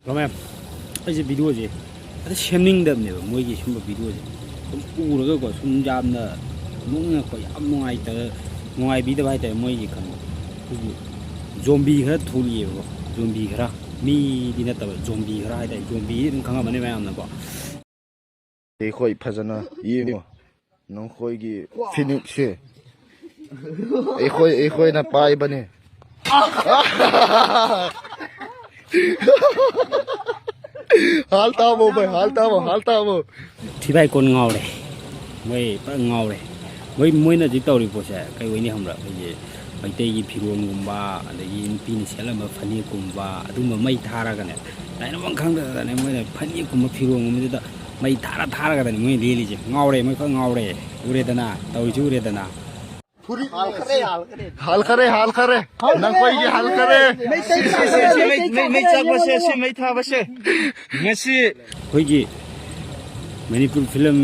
그러면 이제 비디오지. 아주 샘닝답네요. 뭐이게 좀 비디오지. 좀 우르고 좀 잡나 농약고 ям 농아이다. 농아이 비드 바이다 뭐이게 칸. 그리고 좀비 그라 돌이에요. 좀비 그라 미디 냈다고 좀비 그라 하이다. 좀비는 강하면 내면 봐. 이거이 파잖아. 이 너거기 피닉스. 이거이 나 빠이바네. हालता वो भाई हालता वो थिबाई कोन ngawre moi pa ngawre moi moina ji tawri pose kai wini hamra ye maitei gi phiron gumba adagi nupi ni selama phani gumba aduma mai thara ga ne dai no khang da ne moi phani gumba phiron gumba da mai thara ga ne moi leli je ngawre moi pa ngawre ure dana tawri ju ure dana हाल करे नंग कोई की हाल करे मैं चक बसे से मैं था बसे ngasi koigi manipur film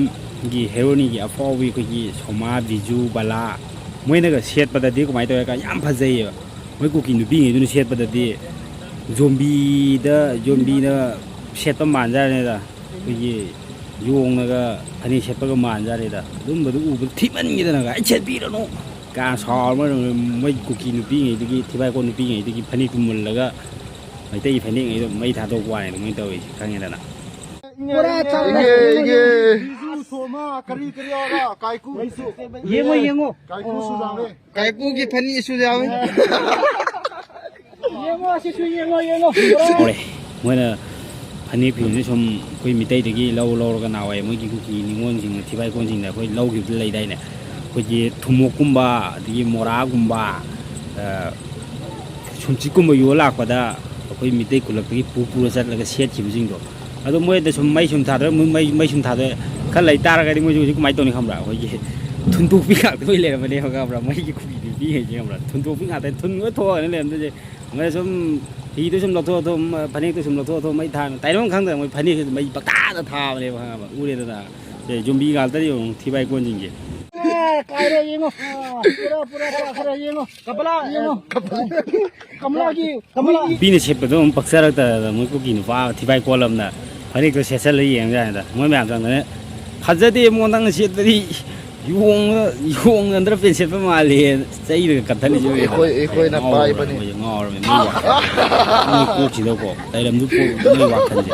gi heroine gi afawi koigi soma biju bala moina ga set pada di komai to ka yam phajai moi ku ki nu bi ngi du set pada di zombie na set pa man ja ne da koigi yong na ga ani set pa ga man ja ne da dum ba du u thiman gi da na ga ai set bi ro no ka so moi ku ki nu bi ngi di thibai ko nu bi ngi di phani tu mul la ga mai tei phani ngi do mai tha to kwa ne moi to khang ne da 이게 소마 그리 그려라 가이쿠 예모 가이쿠 수장네 가이쿠기 편이 수자we 예모 시수 예모 그래 뭐나 phani phim som koi mitai de gi lo ga nawai moi gi ku ki ningon jing thibai kon jing da koi lo gi lai dai ne koi ji thumok kumba di mora kumba chumchi kumba yo la kwa da koi mitai kulak gi pu ra sat la ga set chi jing do ado moi da som mai sum tha da mai sum tha da kha lai tar ga di moi ju mai to ni kham ra koi ji thun tu pi ga koi le ma le ga bra mai gi ku gi bi he ji bra thun tu pi ga da thun ngo tho ne le de ngai som thì tôi xâm lọc thôi phani tôi xâm lọc thôi mấy thằng tại nó không được mấy phani mấy bạc tá nó thà mà mà u đây là để chuẩn bị gal tới dùng thì bay quân gì vậy cái đây yemo pura khara yemo kamla pin này xếp tôi bạc sa ra mới có kinh phá thì bay quân lâm nè phani tôi sẽ lấy gì vậy đó mới mẹ rằng đấy thật ra thì muốn tăng xếp đi yung અંદર pencil પર માલી સહી કથાની જોઈ 이거이 나 빠이바네 ngor mà mi ko chi do ko dai lam du ko ni wa khan je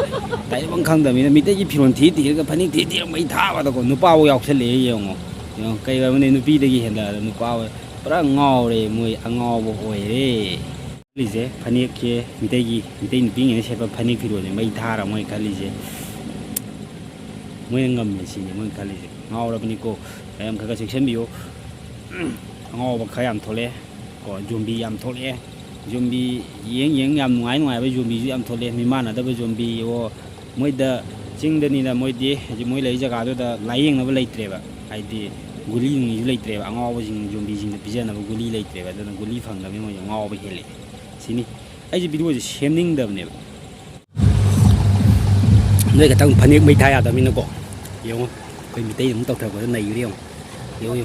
dai bang khang da mi mi te ji phiron thi ti ga phani thi ti mai tha wa da ko nu pa wo yauk se le yong yo kai ba ne nu pi de gi hen da nu pa wo pra ngor re moi angor bo hoi re li je phani ke mi te nu pi ngi se pa phani phi ro ne mai tha ra moi khali je moi ngam ni si moi khali je ngor ra ni ko em khá section bio ngô bạc khai am thole có zombie am thole zombie yeng am ngoài với zombie am thole mi man ada với zombie wo moi da ching da ni da moi di ji moi lai jaga do da laiyeng na lai tre ba ai di guli ni lai tre ba ngô với zombie jing da pijan na guli lai tre ba da guli phang da mi moi ngô ba hele sini ai ji video ji shaming da ne nơi cái thằng phani mai thai à da mi na ko yong cái mi tây cũng tao theo cái này đi không hiểu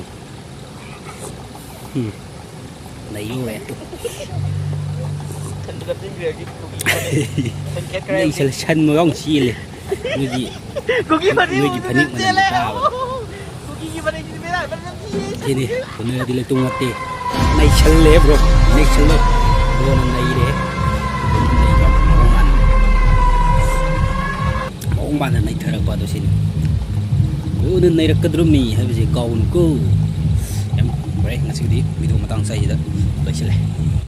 này yêu lẹ đây sẽ là chân mà ông chi lên người gì phani mà làm sao thế này hôm nay đi lấy tung mặt đi này chân lẹ bro này chân lẹ bro này đấy ông bạn này thật là quá tôi xin 오늘 내일 끝으로미 해보지 가운 거. em 그래, ngasi di video matang saya dah. Baiklah.